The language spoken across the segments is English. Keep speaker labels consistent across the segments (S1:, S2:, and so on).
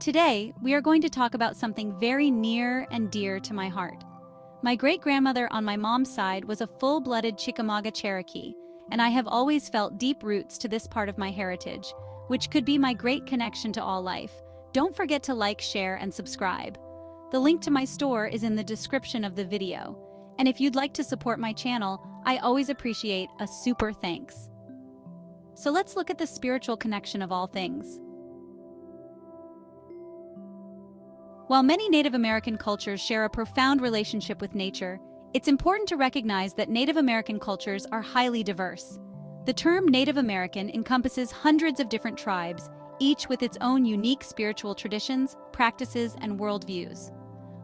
S1: Today, we are going to talk about something very near and dear to my heart. My great-grandmother on my mom's side was a full-blooded Chickamauga Cherokee, and I have always felt deep roots to this part of my heritage, which could be my great connection to all life. Don't forget to like, share, and subscribe. The link to my store is in the description of the video, and if you'd like to support my channel, I always appreciate a super thanks. So let's look at the spiritual connection of all things. While many Native American cultures share a profound relationship with nature, it's important to recognize that Native American cultures are highly diverse. The term Native American encompasses hundreds of different tribes, each with its own unique spiritual traditions, practices, and worldviews.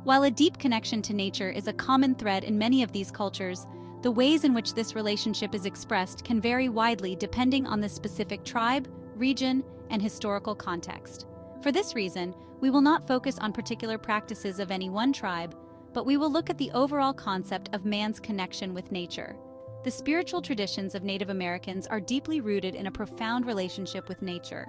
S1: While a deep connection to nature is a common thread in many of these cultures, the ways in which this relationship is expressed can vary widely depending on the specific tribe, region, and historical context. For this reason, we will not focus on particular practices of any one tribe, but we will look at the overall concept of man's connection with nature. The spiritual traditions of Native Americans are deeply rooted in a profound relationship with nature.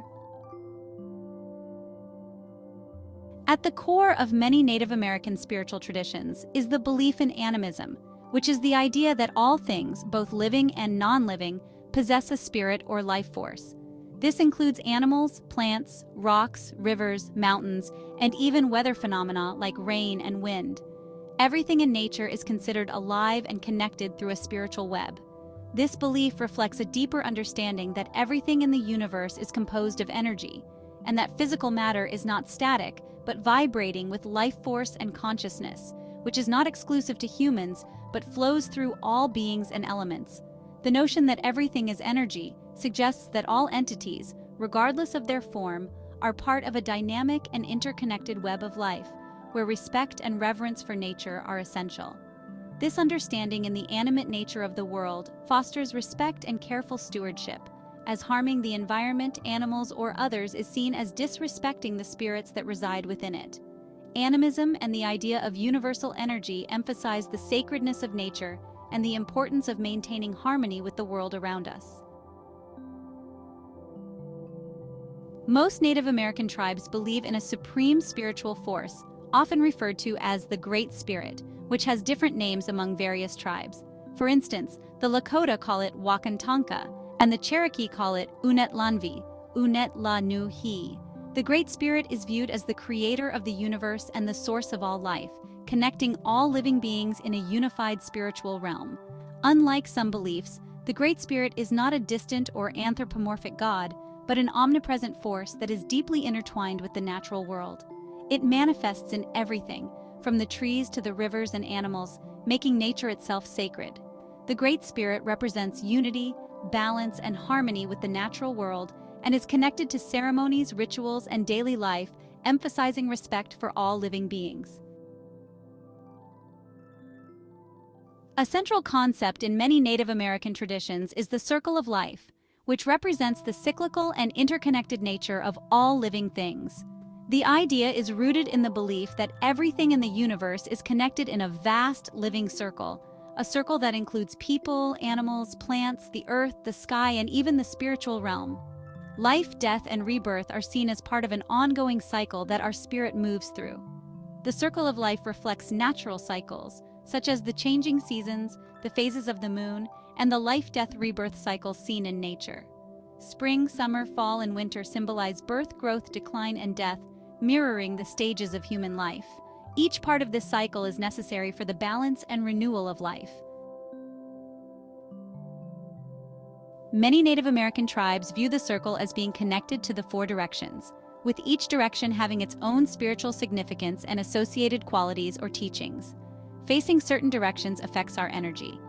S1: At the core of many Native American spiritual traditions is the belief in animism, which is the idea that all things, both living and non-living, possess a spirit or life force. This includes animals, plants, rocks, rivers, mountains, and even weather phenomena like rain and wind. Everything in nature is considered alive and connected through a spiritual web. This belief reflects a deeper understanding that everything in the universe is composed of energy, and that physical matter is not static, but vibrating with life force and consciousness, which is not exclusive to humans, but flows through all beings and elements. The notion that everything is energy suggests that all entities, regardless of their form, are part of a dynamic and interconnected web of life, where respect and reverence for nature are essential. This understanding in the animate nature of the world fosters respect and careful stewardship, as harming the environment, animals, or others is seen as disrespecting the spirits that reside within it. Animism and the idea of universal energy emphasize the sacredness of nature and the importance of maintaining harmony with the world around us. Most Native American tribes believe in a supreme spiritual force, often referred to as the Great Spirit, which has different names among various tribes. For instance, the Lakota call it Wakantanka, and the Cherokee call it Unetlanvi, Unetla-nu-hi. The Great Spirit is viewed as the creator of the universe and the source of all life, connecting all living beings in a unified spiritual realm. Unlike some beliefs, the Great Spirit is not a distant or anthropomorphic god, but an omnipresent force that is deeply intertwined with the natural world. It manifests in everything, from the trees to the rivers and animals, making nature itself sacred. The Great Spirit represents unity, balance, and harmony with the natural world, and is connected to ceremonies, rituals, and daily life, emphasizing respect for all living beings. A central concept in many Native American traditions is the circle of life, which represents the cyclical and interconnected nature of all living things. The idea is rooted in the belief that everything in the universe is connected in a vast living circle, a circle that includes people, animals, plants, the earth, the sky, and even the spiritual realm. Life, death, and rebirth are seen as part of an ongoing cycle that our spirit moves through. The circle of life reflects natural cycles, such as the changing seasons, the phases of the moon, and the life-death-rebirth cycles seen in nature. Spring, summer, fall, and winter symbolize birth, growth, decline, and death, mirroring the stages of human life. Each part of this cycle is necessary for the balance and renewal of life. Many Native American tribes view the circle as being connected to the four directions, with each direction having its own spiritual significance and associated qualities or teachings. Facing certain directions affects our energy.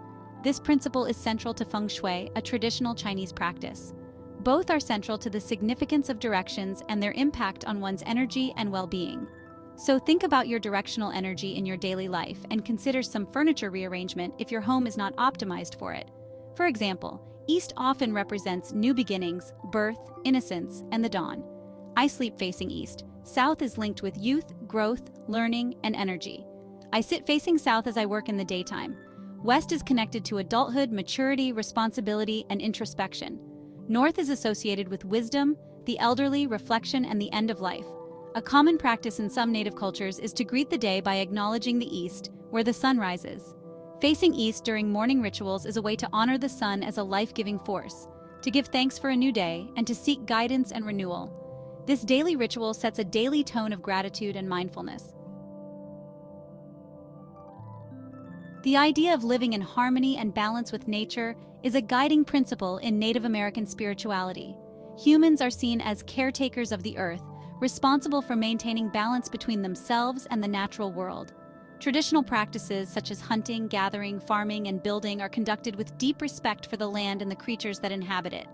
S1: This principle is central to feng shui, a traditional Chinese practice. Both are central to the significance of directions and their impact on one's energy and well-being. So think about your directional energy in your daily life and consider some furniture rearrangement if your home is not optimized for it. For example, East often represents new beginnings, birth, innocence, and the dawn. I sleep facing East. South is linked with youth, growth, learning, and energy. I sit facing South as I work in the daytime. West is connected to adulthood, maturity, responsibility, and introspection. North is associated with wisdom, the elderly, reflection, and the end of life. A common practice in some native cultures is to greet the day by acknowledging the east, where the sun rises. Facing east during morning rituals is a way to honor the sun as a life-giving force, to give thanks for a new day, and to seek guidance and renewal. This daily ritual sets a daily tone of gratitude and mindfulness. The idea of living in harmony and balance with nature is a guiding principle in Native American spirituality. Humans are seen as caretakers of the earth, responsible for maintaining balance between themselves and the natural world. Traditional practices such as hunting, gathering, farming, and building are conducted with deep respect for the land and the creatures that inhabit it.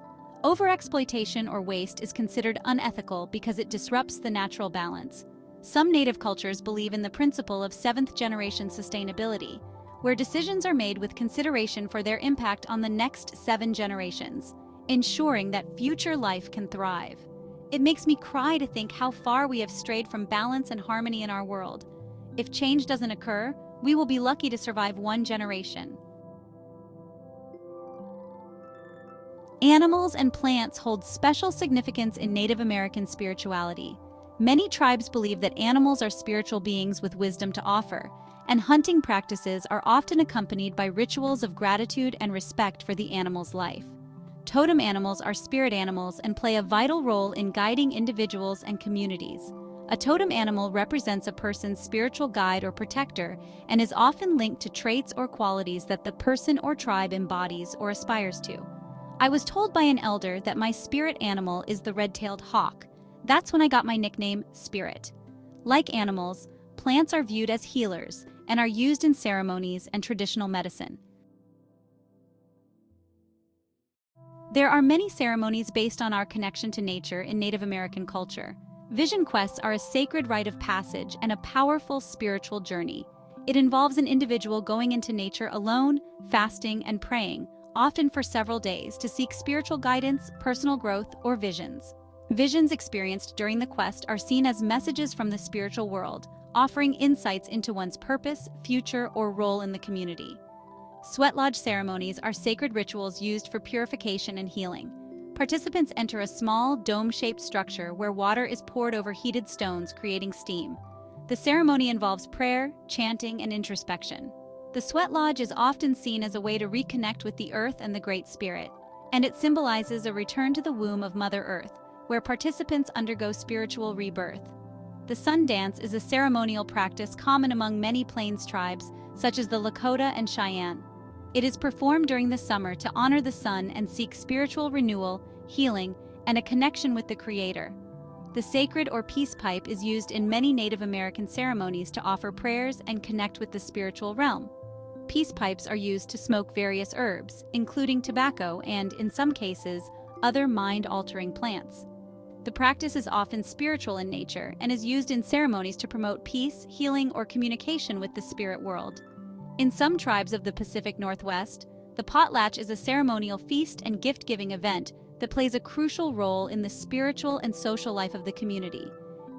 S1: Overexploitation or waste is considered unethical because it disrupts the natural balance. Some native cultures believe in the principle of seventh-generation sustainability, where decisions are made with consideration for their impact on the next 7 generations, ensuring that future life can thrive. It makes me cry to think how far we have strayed from balance and harmony in our world. If change doesn't occur, we will be lucky to survive 1 generation. Animals and plants hold special significance in Native American spirituality. Many tribes believe that animals are spiritual beings with wisdom to offer, and hunting practices are often accompanied by rituals of gratitude and respect for the animal's life. Totem animals are spirit animals and play a vital role in guiding individuals and communities. A totem animal represents a person's spiritual guide or protector and is often linked to traits or qualities that the person or tribe embodies or aspires to. I was told by an elder that my spirit animal is the red-tailed hawk. That's when I got my nickname, Spirit. Like animals, plants are viewed as healers and are used in ceremonies and traditional medicine. There are many ceremonies based on our connection to nature in Native American culture. Vision quests are a sacred rite of passage and a powerful spiritual journey. It involves an individual going into nature alone, fasting, and praying, often for several days, to seek spiritual guidance, personal growth, or visions. Visions experienced during the quest are seen as messages from the spiritual world, offering insights into one's purpose, future, or role in the community. Sweat lodge ceremonies are sacred rituals used for purification and healing. Participants enter a small, dome-shaped structure where water is poured over heated stones, creating steam. The ceremony involves prayer, chanting, and introspection. The sweat lodge is often seen as a way to reconnect with the earth and the Great Spirit, and it symbolizes a return to the womb of Mother Earth, where participants undergo spiritual rebirth. The sun dance is a ceremonial practice common among many plains tribes, such as the Lakota and Cheyenne. It is performed during the summer to honor the sun and seek spiritual renewal, healing, and a connection with the Creator. The sacred or peace pipe is used in many Native American ceremonies to offer prayers and connect with the spiritual realm. Peace pipes are used to smoke various herbs, including tobacco and, in some cases, other mind-altering plants. The practice is often spiritual in nature and is used in ceremonies to promote peace, healing, or communication with the spirit world. In some tribes of the Pacific Northwest, the potlatch is a ceremonial feast and gift-giving event that plays a crucial role in the spiritual and social life of the community.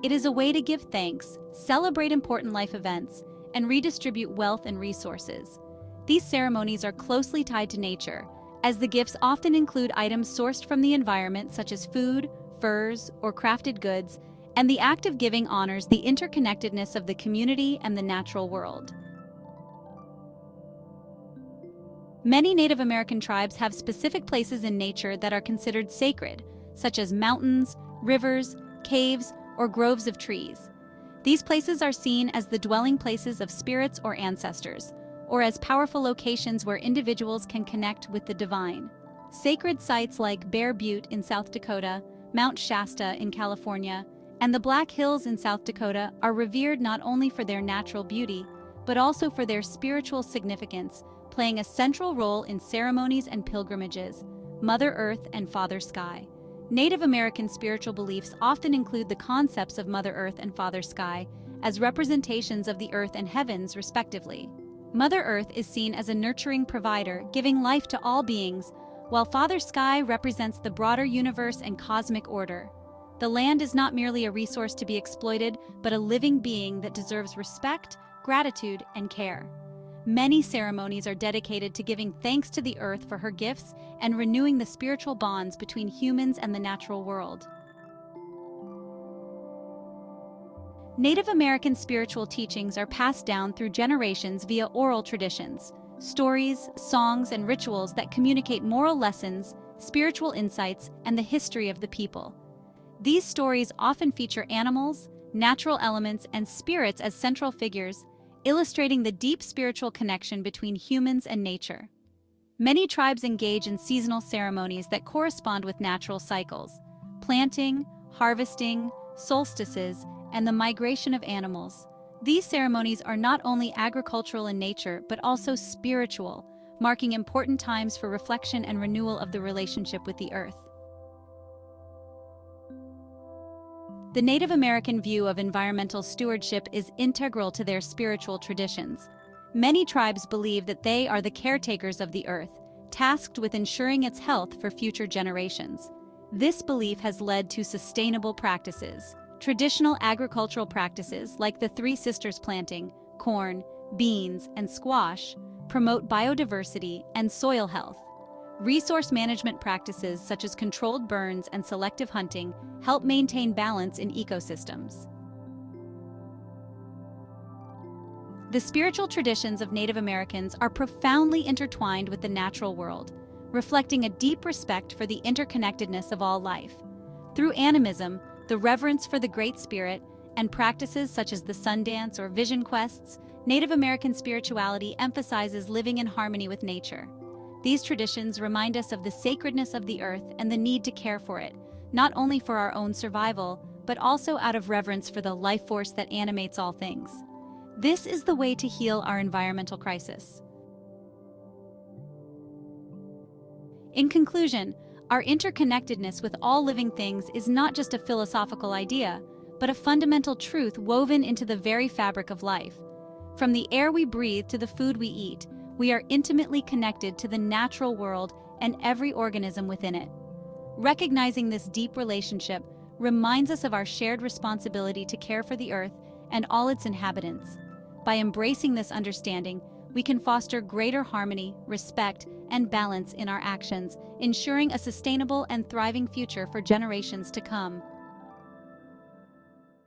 S1: It is a way to give thanks, celebrate important life events, and redistribute wealth and resources. These ceremonies are closely tied to nature, as the gifts often include items sourced from the environment such as food, furs, or crafted goods, and the act of giving honors the interconnectedness of the community and the natural world. Many Native American tribes have specific places in nature that are considered sacred, such as mountains, rivers, caves, or groves of trees. These places are seen as the dwelling places of spirits or ancestors, or as powerful locations where individuals can connect with the divine. Sacred sites like Bear Butte in South Dakota, Mount Shasta in California, and the Black Hills in South Dakota are revered not only for their natural beauty, but also for their spiritual significance, playing a central role in ceremonies and pilgrimages, Mother Earth and Father Sky. Native American spiritual beliefs often include the concepts of Mother Earth and Father Sky as representations of the earth and heavens, respectively. Mother Earth is seen as a nurturing provider, giving life to all beings, while Father Sky represents the broader universe and cosmic order. The land is not merely a resource to be exploited, but a living being that deserves respect, gratitude, and care. Many ceremonies are dedicated to giving thanks to the earth for her gifts and renewing the spiritual bonds between humans and the natural world. Native American spiritual teachings are passed down through generations via oral traditions, stories, songs, and rituals that communicate moral lessons, spiritual insights, and the history of the people. These stories often feature animals, natural elements, and spirits as central figures, illustrating the deep spiritual connection between humans and nature. Many tribes engage in seasonal ceremonies that correspond with natural cycles: planting, harvesting, solstices, and the migration of animals. These ceremonies are not only agricultural in nature, but also spiritual, marking important times for reflection and renewal of the relationship with the earth. The Native American view of environmental stewardship is integral to their spiritual traditions. Many tribes believe that they are the caretakers of the earth, tasked with ensuring its health for future generations. This belief has led to sustainable practices. Traditional agricultural practices like the Three Sisters planting, corn, beans, and squash promote biodiversity and soil health. Resource management practices such as controlled burns and selective hunting help maintain balance in ecosystems. The spiritual traditions of Native Americans are profoundly intertwined with the natural world, reflecting a deep respect for the interconnectedness of all life. Through animism, the reverence for the Great Spirit, and practices such as the sun dance or vision quests, Native American spirituality emphasizes living in harmony with nature. These traditions remind us of the sacredness of the earth and the need to care for it, not only for our own survival, but also out of reverence for the life force that animates all things. This is the way to heal our environmental crisis. In conclusion, our interconnectedness with all living things is not just a philosophical idea, but a fundamental truth woven into the very fabric of life. From the air we breathe to the food we eat, we are intimately connected to the natural world and every organism within it. Recognizing this deep relationship reminds us of our shared responsibility to care for the earth and all its inhabitants. By embracing this understanding, we can foster greater harmony, respect, and balance in our actions, ensuring a sustainable and thriving future for generations to come.